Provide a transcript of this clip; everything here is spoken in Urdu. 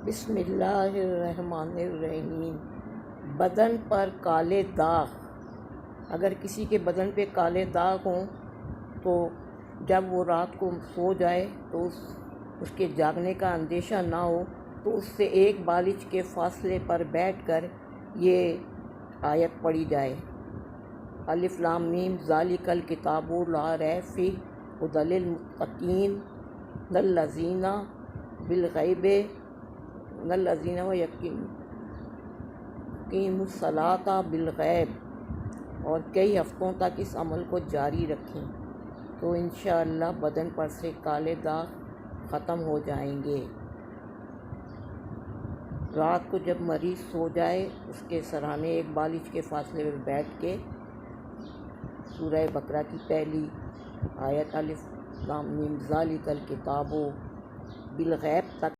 بسم اللہ الرحمن الرحیم۔ بدن پر کالے داغ، اگر کسی کے بدن پہ کالے داغ ہوں تو جب وہ رات کو سو جائے تو اس کے جاگنے کا اندیشہ نہ ہو تو اس سے ایک بالش کے فاصلے پر بیٹھ کر یہ آیت پڑھی جائے: الف لام میم ذالک الکتاب لا ریب فیہ ھدی للمتقین الذین بالغیب یقیمون الصلاۃ بالغیب، اور کئی ہفتوں تک اس عمل کو جاری رکھیں تو انشاءاللہ بدن پر سے کالے داغ ختم ہو جائیں گے۔ رات کو جب مریض سو جائے اس کے سرہانے ایک بالش کے فاصلے پر بیٹھ کے سورہ بقرہ کی پہلی آیت الف لام میم ذالک الکتاب بالغیب تک